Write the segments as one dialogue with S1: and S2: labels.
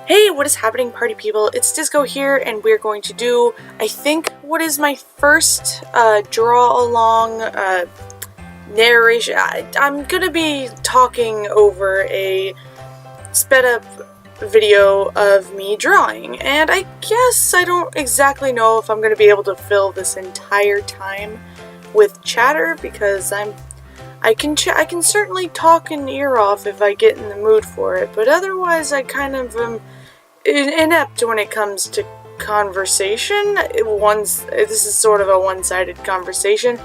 S1: Hey, what is happening, party people? It's Disco here, and we're going to do, I think, what is my first draw-along narration. I'm gonna be talking over a sped-up video of me drawing, and I guess I don't exactly know if I'm gonna be able to fill this entire time with chatter, because I can certainly talk an ear off if I get in the mood for it, but otherwise I kind of am inept when it comes to conversation. This is sort of a one-sided conversation,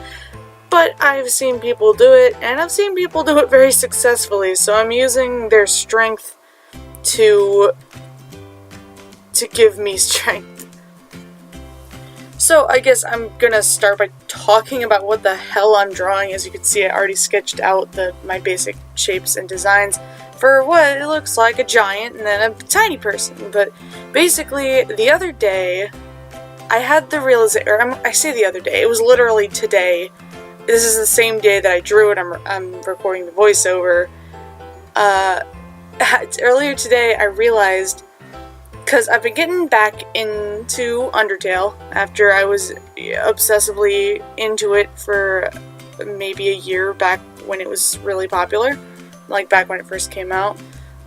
S1: but I've seen people do it, and I've seen people do it very successfully, so I'm using their strength to give me strength. So I guess I'm gonna start by talking about what the hell I'm drawing. As you can see, I already sketched out my basic shapes and designs for what it looks like a giant and then a tiny person. But basically, the other day, I had the realization, I say the other day, it was literally today. This is the same day that I drew it. I'm recording the voiceover. Earlier today, I realized, because I've been getting back into Undertale after I was obsessively into it for maybe a year back when it was really popular, like back when it first came out.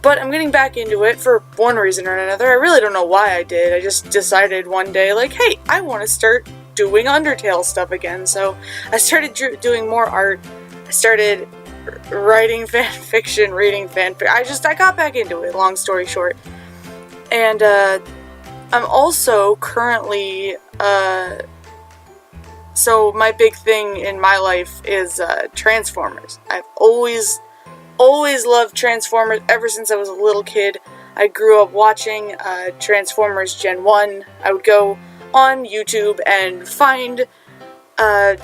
S1: But I'm getting back into it for one reason or another. I really don't know why I did. I just decided one day, like, hey, I want to start doing Undertale stuff again. So I started doing more art. I started writing fan fiction, reading fanfic. I got back into it, long story short. And I'm also currently, so my big thing in my life is Transformers. I've always loved Transformers ever since I was a little kid. I grew up watching Transformers Gen 1. I would go on YouTube and find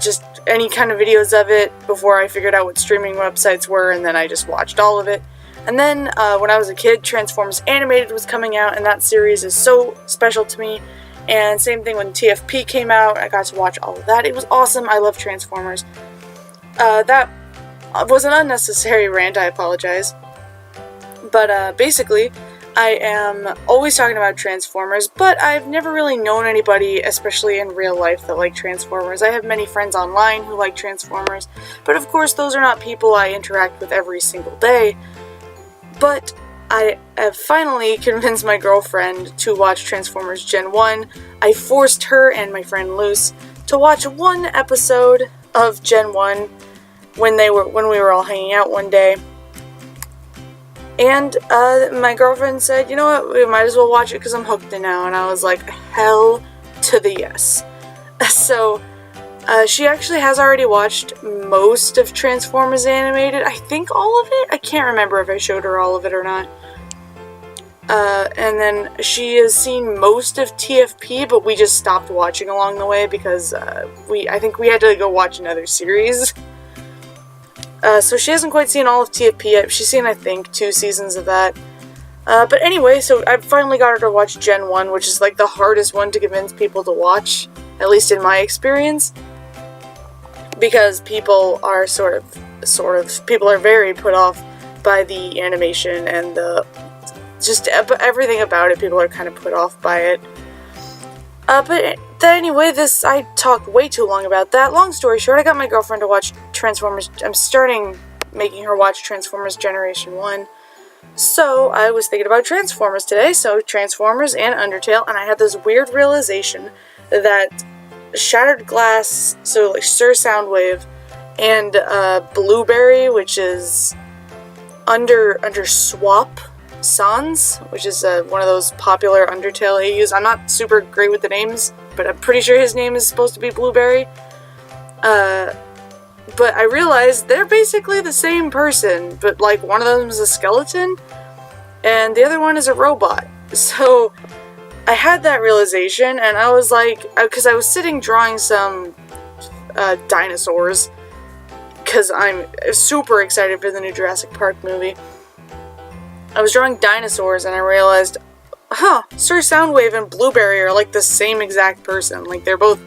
S1: just any kind of videos of it before I figured out what streaming websites were, and then I just watched all of it. And then, when I was a kid, Transformers Animated was coming out, and that series is so special to me. And same thing when TFP came out, I got to watch all of that. It was awesome. I love Transformers. That was an unnecessary rant, I apologize. But, basically, I am always talking about Transformers, but I've never really known anybody, especially in real life, that like Transformers. I have many friends online who like Transformers, but of course those are not people I interact with every single day. But I have finally convinced my girlfriend to watch Transformers Gen 1. I forced her and my friend Luce to watch one episode of Gen 1 when we were all hanging out one day. And my girlfriend said, you know what, we might as well watch it because I'm hooked now. And I was like, hell to the yes. So she actually has already watched most of Transformers Animated. I think all of it? I can't remember if I showed her all of it or not. And then she has seen most of TFP, but we just stopped watching along the way because I think we had to go watch another series. So she hasn't quite seen all of TFP yet. She's seen, I think, 2 seasons of that. But anyway, so I finally got her to watch Gen 1, which is like the hardest one to convince people to watch, at least in my experience. Because people are people are very put off by the animation and just everything about it. People are kind of put off by it. But anyway, I talked way too long about that. Long story short, I got my girlfriend to watch Transformers. I'm starting making her watch Transformers Generation 1. So I was thinking about Transformers today, so Transformers and Undertale, and I had this weird realization that Shattered Glass, so like Sir Soundwave, and Blueberry, which is under Swap Sans, which is one of those popular Undertale AUs. I'm not super great with the names, but I'm pretty sure his name is supposed to be Blueberry. But I realized they're basically the same person, but like one of them is a skeleton, and the other one is a robot. So I had that realization, and I was like, because I was sitting drawing some dinosaurs, because I'm super excited for the new Jurassic Park movie. I was drawing dinosaurs, and I realized, Sir Soundwave and Blueberry are like the same exact person. Like, they're both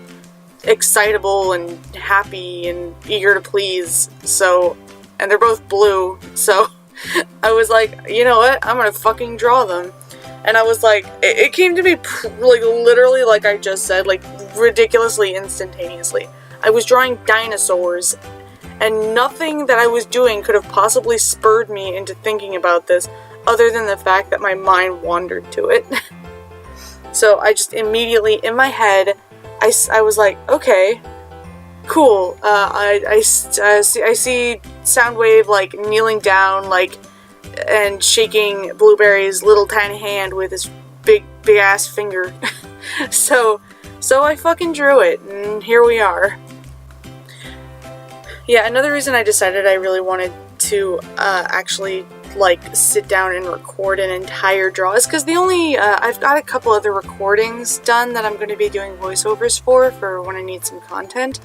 S1: excitable and happy and eager to please, and they're both blue, so I was like, you know what, I'm gonna fucking draw them. And I was like, it came to me like literally like I just said, like ridiculously instantaneously. I was drawing dinosaurs, and nothing that I was doing could have possibly spurred me into thinking about this other than the fact that my mind wandered to it. So I just immediately, in my head, I was like, okay, cool, I see Soundwave, like, kneeling down, like, and shaking Blueberry's little tiny hand with his big ass finger. So I fucking drew it, and here we are. Yeah, another reason I decided I really wanted to actually like sit down and record an entire draw is because the only I've got a couple other recordings done that I'm going to be doing voiceovers for when I need some content,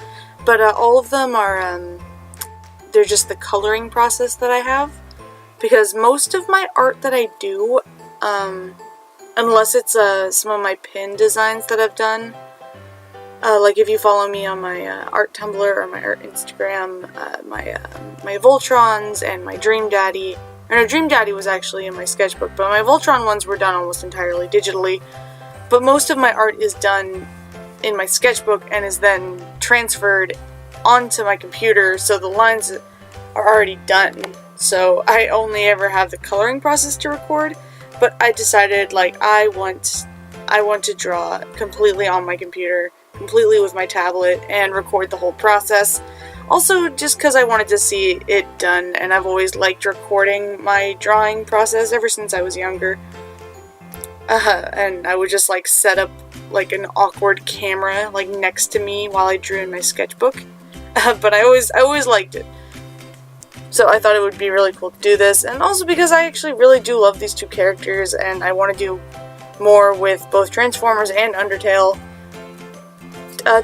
S1: but all of them are they're just the coloring process that I have, because most of my art that I do, unless it's some of my pin designs that I've done, like if you follow me on my art Tumblr or my art Instagram, my Voltrons and my Dream Daddy. No, Dream Daddy was actually in my sketchbook, but my Voltron ones were done almost entirely digitally. But most of my art is done in my sketchbook and is then transferred onto my computer, so the lines are already done. So I only ever have the coloring process to record, but I decided, like, I want to draw completely on my computer, completely with my tablet, and record the whole process. Also, just because I wanted to see it done, and I've always liked recording my drawing process ever since I was younger. And I would just, like, set up, like, an awkward camera, like, next to me while I drew in my sketchbook. But I always liked it. So I thought it would be really cool to do this, and also because I actually really do love these two characters, and I want to do more with both Transformers and Undertale.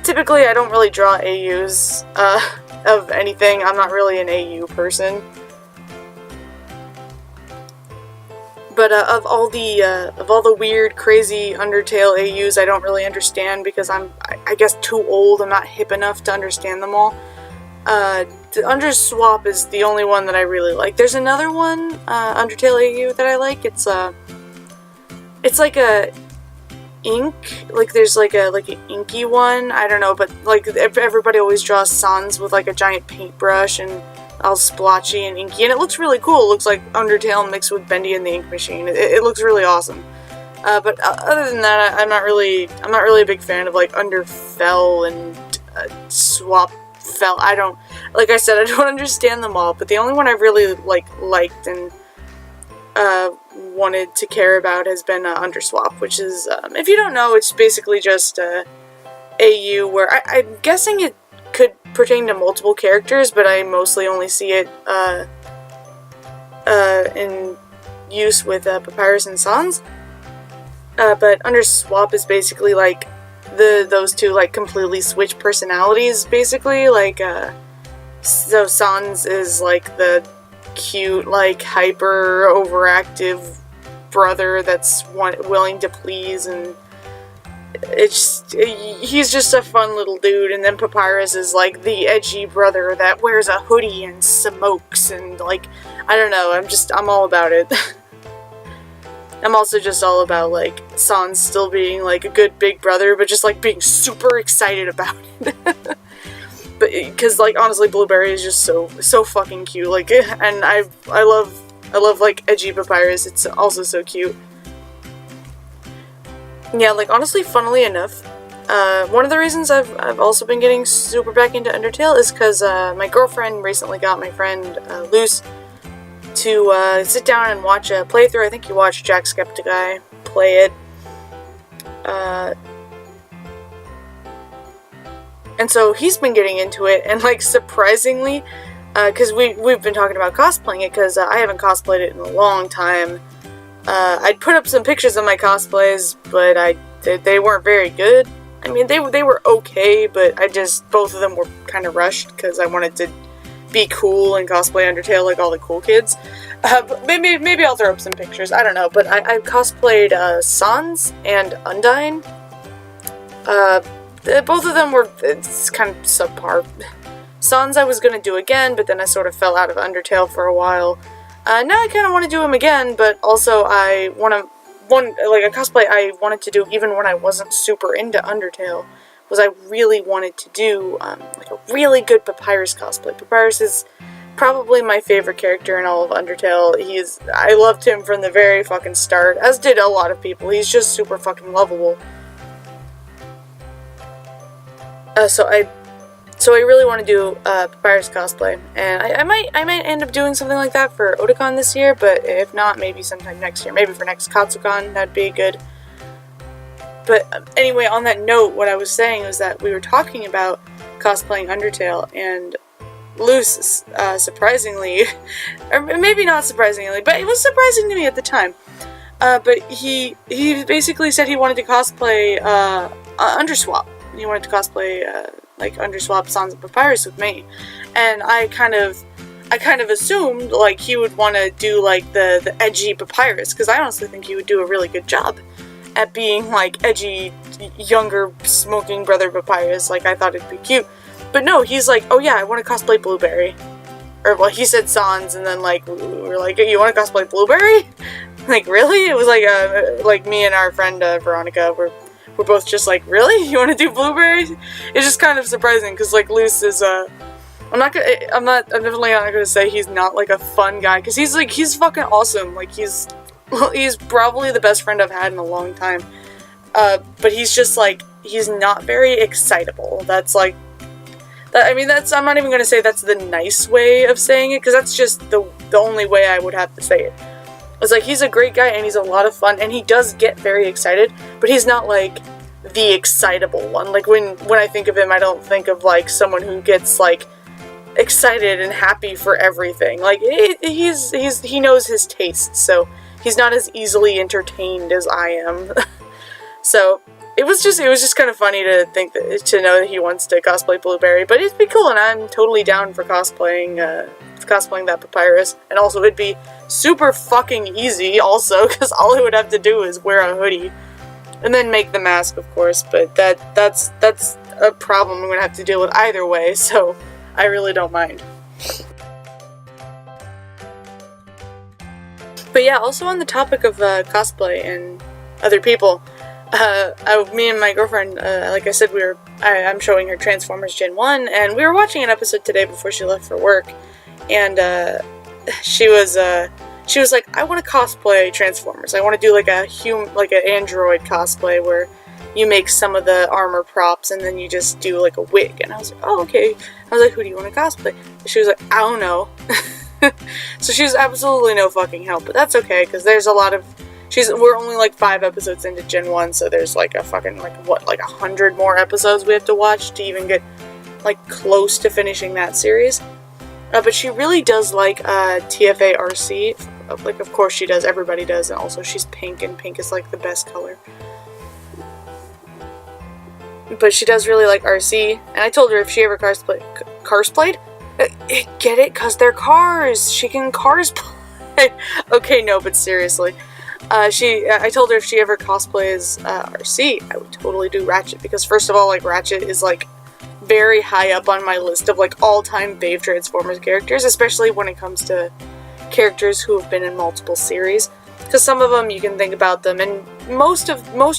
S1: Typically, I don't really draw AUs, of anything. I'm not really an AU person. But of all the weird, crazy Undertale AUs, I don't really understand because I guess too old. I'm not hip enough to understand them all. The Underswap is the only one that I really like. There's another one, Undertale AU, that I like. It's like a ink, like there's like an inky one, I don't know, but like everybody always draws Sans with like a giant paintbrush and all splotchy and inky, and it looks really cool. It looks like Undertale mixed with Bendy and the Ink Machine. It looks really awesome. But other than that, I'm not really a big fan of like Underfell and Swap Fell. I don't, like I said, I don't understand them all, but the only one I've really liked and wanted to care about has been Underswap, which is, if you don't know, it's basically just AU, where I'm guessing it could pertain to multiple characters, but I mostly only see it in use with Papyrus and Sans. But Underswap is basically like those two like completely switch personalities, basically. Like so Sans is like the cute, like hyper overactive brother that's willing to please, and he's just a fun little dude. And then Papyrus is like the edgy brother that wears a hoodie and smokes, and like, I don't know, I'm all about it. I'm also just all about like Sans still being like a good big brother, but just like being super excited about it. But because like honestly, Blueberry is just so fucking cute. Like, and I love like edgy Papyrus. It's also so cute. Yeah, like honestly, funnily enough, one of the reasons I've also been getting super back into Undertale is because my girlfriend recently got my friend Luce to sit down and watch a playthrough. I think you watched Jacksepticeye play it. And so he's been getting into it, and like surprisingly, because we've been talking about cosplaying it, because I haven't cosplayed it in a long time. I'd put up some pictures of my cosplays, but they weren't very good. I mean, they were okay, but both of them were kind of rushed because I wanted to be cool and cosplay Undertale like all the cool kids. But maybe I'll throw up some pictures. I don't know, but I cosplayed Sans and Undyne. Both of them were kind of subpar. Sans I was gonna do again, but then I sort of fell out of Undertale for a while. Now I kind of want to do him again, but also I want to a cosplay I wanted to do even when I wasn't super into Undertale was I really wanted to do like a really good Papyrus cosplay. Papyrus is probably my favorite character in all of Undertale. I loved him from the very fucking start, as did a lot of people. He's just super fucking lovable. So I really want to do Papyrus cosplay, and I might end up doing something like that for Otakon this year, but if not, maybe sometime next year. Maybe for next Katsucon, that'd be good. But anyway, on that note, what I was saying was that we were talking about cosplaying Undertale, and Luce, surprisingly, or maybe not surprisingly, but it was surprising to me at the time, but he basically said he wanted to cosplay Underswap. He wanted to cosplay like Underswap Sons of Papyrus with me, and I kind of assumed like he would want to do like the edgy Papyrus, because I honestly think he would do a really good job at being like edgy younger smoking brother Papyrus. Like, I thought it'd be cute, but no, he's like, oh yeah, I want to cosplay Blueberry, or well, he said Sans, and then like we were like, you want to cosplay Blueberry? Like, really? It was like me and our friend Veronica we're both just like, really? You want to do Blueberry? It's just kind of surprising, because like Luce is I'm definitely not gonna say he's not like a fun guy, because he's fucking awesome. Like, he's probably the best friend I've had in a long time. But he's just like, he's not very excitable. That's like, I'm not even gonna say that's the nice way of saying it, because that's just the only way I would have to say it. It's like, he's a great guy, and he's a lot of fun, and he does get very excited, but he's not like the excitable one. Like, when I think of him, I don't think of like someone who gets like excited and happy for everything. Like, he knows his tastes, so he's not as easily entertained as I am. So it was just kind of funny to know that he wants to cosplay Blueberry, but it'd be cool, and I'm totally down for cosplaying that Papyrus. And also, it'd be super fucking easy also, because all I would have to do is wear a hoodie and then make the mask, of course, but that's a problem I'm gonna have to deal with either way, so I really don't mind. But yeah, also on the topic of cosplay and other people, me and my girlfriend, like I said, I'm showing her Transformers Gen 1, and we were watching an episode today before she left for work, and she was like, I want to cosplay Transformers. I want to do like an android cosplay where you make some of the armor props and then you just do like a wig. And I was like, oh, okay. I was like, who do you want to cosplay? And she was like, I don't know. So she was absolutely no fucking help, but that's okay, because there's a lot of, we're only like 5 episodes into Gen 1, so there's like a fucking, like 100 more episodes we have to watch to even get like close to finishing that series. But she really does like TFA RC. Like, of course she does, everybody does, and also she's pink, and pink is like the best color. But she does really like RC, and I told her if she ever carsplayed, get it? Because they're cars! She can cosplay! Okay, no, but seriously. I told her if she ever cosplays RC, I would totally do Ratchet, because first of all, like, Ratchet is like very high up on my list of like all-time fave Transformers characters, especially when it comes to characters who have been in multiple series, because some of them you can think about them, and most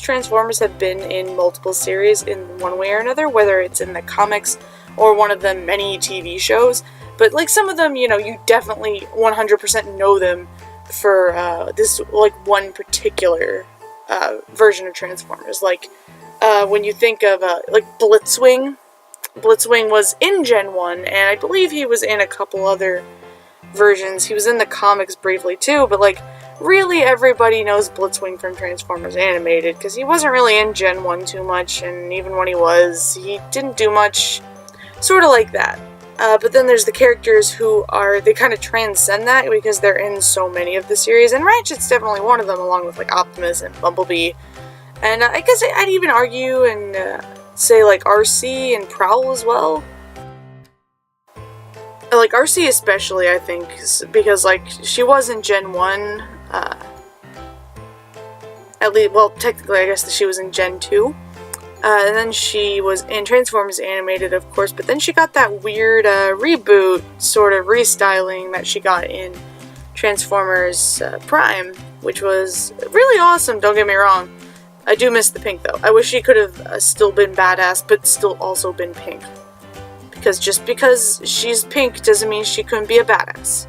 S1: Transformers have been in multiple series in one way or another, whether it's in the comics or one of the many TV shows. But like, some of them, you definitely 100% know them for this like one particular version of Transformers. Like when you think of like Blitzwing was in Gen 1, and I believe he was in a couple other versions. He was in the comics briefly too, but like, really everybody knows Blitzwing from Transformers Animated, because he wasn't really in Gen 1 too much, and even when he was, he didn't do much, sort of like that. But then there's the characters who they kind of transcend that, because they're in so many of the series, and Ratchet's definitely one of them, along with like Optimus and Bumblebee. And I guess I'd even argue and say like RC and Prowl as well. Like RC especially, I think, because like she was in Gen 1, at least, well, technically I guess she was in Gen 2, and then she was in Transformers Animated, of course, but then she got that weird reboot, sort of restyling that she got in Transformers Prime, which was really awesome, don't get me wrong. I do miss the pink though. I wish she could have still been badass, but still also been pink. Because just because she's pink doesn't mean she couldn't be a badass.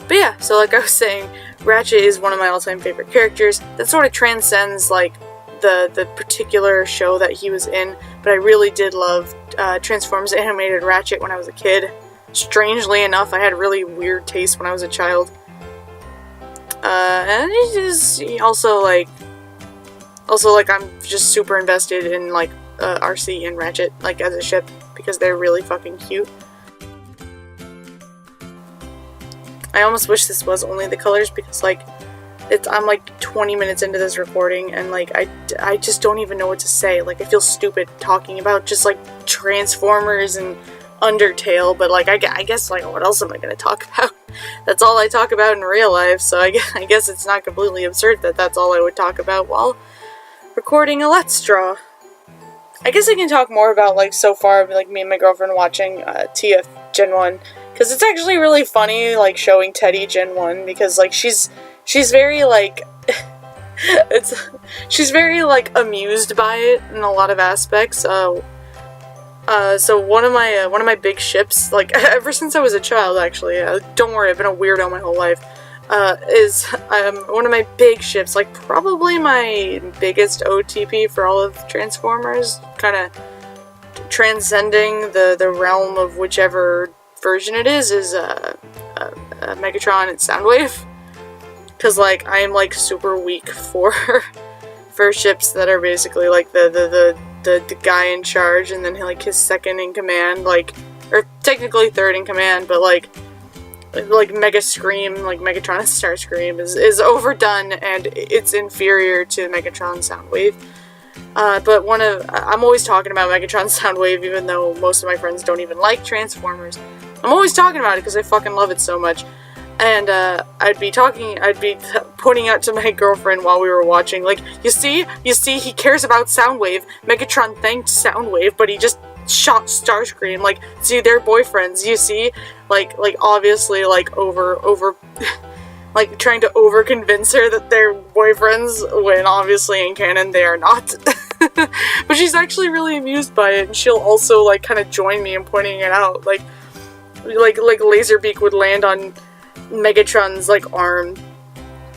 S1: But yeah, so like I was saying, Ratchet is one of my all-time favorite characters. That sort of transcends like the particular show that he was in, but I really did love Transformers animated Ratchet when I was a kid. Strangely enough, I had really weird taste when I was a child. And it is also like I'm just super invested in like RC and Ratchet like as a ship because they're really fucking cute. I almost wish this was only the colors because like I'm like 20 minutes into this recording and like I just don't even know what to say. Like I feel stupid talking about just like Transformers and Undertale, but like I guess like what else am I gonna talk about? That's all I talk about in real life, so I guess it's not completely absurd that that's all I would talk about while recording a Let's Draw. I guess I can talk more about like so far like me and my girlfriend watching TF Gen 1 because it's actually really funny like showing Teddy Gen 1 because like she's very like she's very like amused by it in a lot of aspects. So one of my big ships, like ever since I was a child actually, don't worry, I've been a weirdo my whole life, is one of my big ships, like probably my biggest OTP for all of Transformers, kind of transcending the realm of whichever version it is Megatron and Soundwave. Because, like, I am, like, super weak for ships that are basically, like, the guy in charge, and then, like, his second in command, like, or technically third in command, but, like Mega Scream, like, Megatron and Starscream is overdone, and it's inferior to Megatron Soundwave. But I'm always talking about Megatron Soundwave, even though most of my friends don't even like Transformers. I'm always talking about it because I fucking love it so much. And I'd be pointing out to my girlfriend while we were watching, like, you see, he cares about Soundwave. Megatron thanked Soundwave, but he just shot Starscream. Like, see, they're boyfriends. You see, like obviously, like over, like trying to over-convince her that they're boyfriends when obviously in canon they are not. But she's actually really amused by it, and she'll also like kind of join me in pointing it out. Like Laserbeak would land on Megatron's like arm,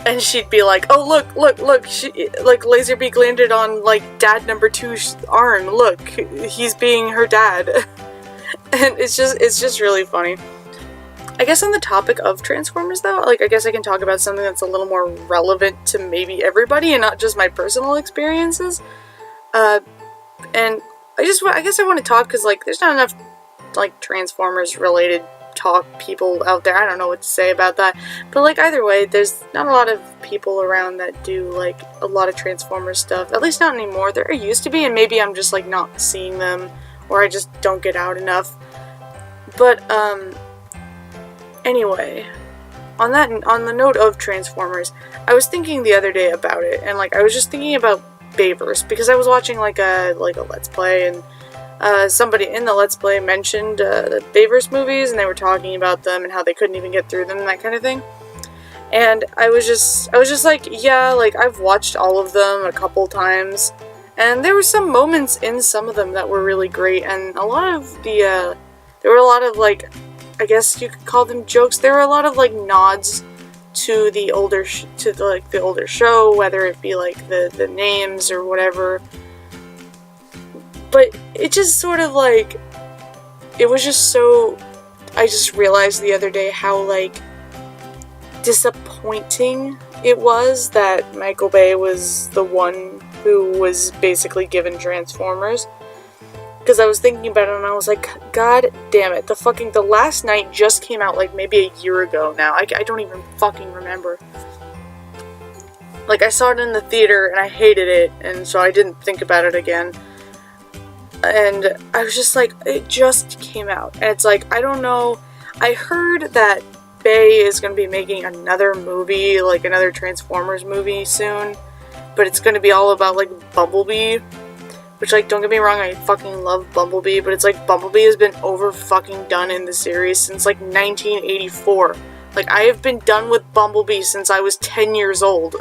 S1: and she'd be like, "Oh look! Like Laserbeak landed on like Dad number 2's arm. Look, he's being her dad," and it's just really funny. I guess on the topic of Transformers though, like I guess I can talk about something that's a little more relevant to maybe everybody and not just my personal experiences. And I guess I want to talk because like there's not enough like Transformers related talk people out there. I don't know what to say about that, but like either way, there's not a lot of people around that do like a lot of Transformers stuff, at least not anymore. There used to be, and maybe I'm just like not seeing them, or I just don't get out enough. But anyway, on the note of Transformers, I was thinking the other day about it, and like I was just thinking about Bayverse because I was watching like a Let's Play, and somebody in the Let's Play mentioned the Bayverse movies, and they were talking about them and how they couldn't even get through them and that kind of thing. And I was just like, yeah, like I've watched all of them a couple times, and there were some moments in some of them that were really great, and a lot of there were a lot of like, I guess you could call them jokes. There were a lot of like nods to the older show, whether it be like the names or whatever. But it just sort of like, it was just so, I just realized the other day how like disappointing it was that Michael Bay was the one who was basically given Transformers. Because I was thinking about it and I was like, God damn it, the Last Night just came out like maybe a year ago now. I don't even fucking remember. Like I saw it in the theater and I hated it, and so I didn't think about it again. And I was just like, it just came out. And it's like, I don't know. I heard that Bay is going to be making another movie, like another Transformers movie soon. But it's going to be all about like Bumblebee. Which, like, don't get me wrong, I fucking love Bumblebee. But it's like, Bumblebee has been over fucking done in the series since like 1984. Like, I have been done with Bumblebee since I was 10 years old.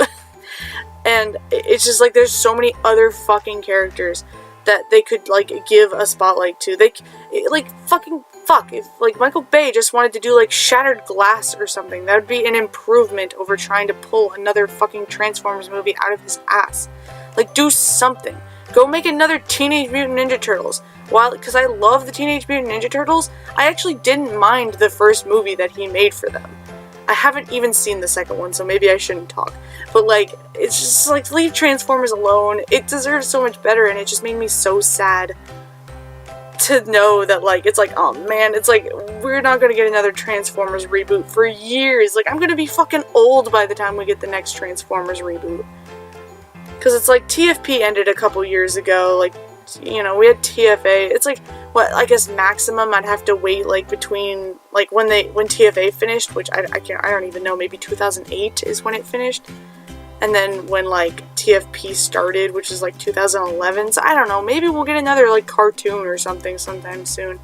S1: And it's just like, there's so many other fucking characters that they could, like, give a spotlight to. Fuck, if, like, Michael Bay just wanted to do, like, Shattered Glass or something, that would be an improvement over trying to pull another fucking Transformers movie out of his ass. Like, do something. Go make another Teenage Mutant Ninja Turtles. Because I love the Teenage Mutant Ninja Turtles, I actually didn't mind the first movie that he made for them. I haven't even seen the second one, so maybe I shouldn't talk. But, like, it's just, like, leave Transformers alone. It deserves so much better, and it just made me so sad to know that, like, it's like, oh man, it's like, we're not gonna get another Transformers reboot for years. Like, I'm gonna be fucking old by the time we get the next Transformers reboot. Because it's like, TFP ended a couple years ago, like, you know, we had TFA. It's like, what, I guess maximum I'd have to wait, like, between, like, when TFA finished, which I don't even know, maybe 2008 is when it finished. And then when, like, TFP started, which is, like, 2011. So, I don't know, maybe we'll get another, like, cartoon or something sometime soon.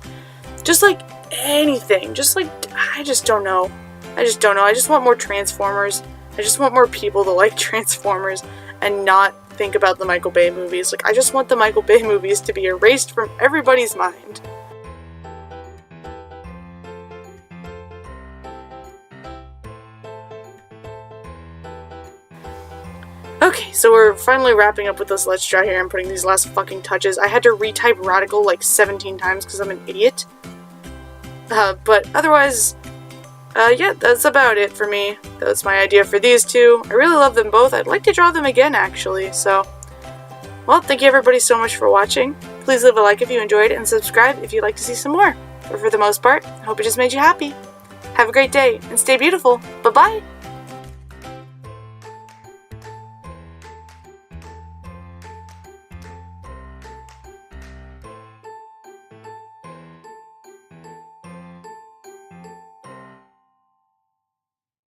S1: Just, like, anything. Just, like, I just don't know. I just want more Transformers. I just want more people to like Transformers and not think about the Michael Bay movies. Like, I just want the Michael Bay movies to be erased from everybody's mind. Okay, so we're finally wrapping up with this Let's Draw here and putting these last fucking touches. I had to retype Radical like 17 times because I'm an idiot. But otherwise, yeah, that's about it for me. That's my idea for these two. I really love them both. I'd like to draw them again, actually. So, well, thank you everybody so much for watching. Please leave a like if you enjoyed and subscribe if you'd like to see some more. But for the most part, I hope it just made you happy. Have a great day and stay beautiful. Bye-bye!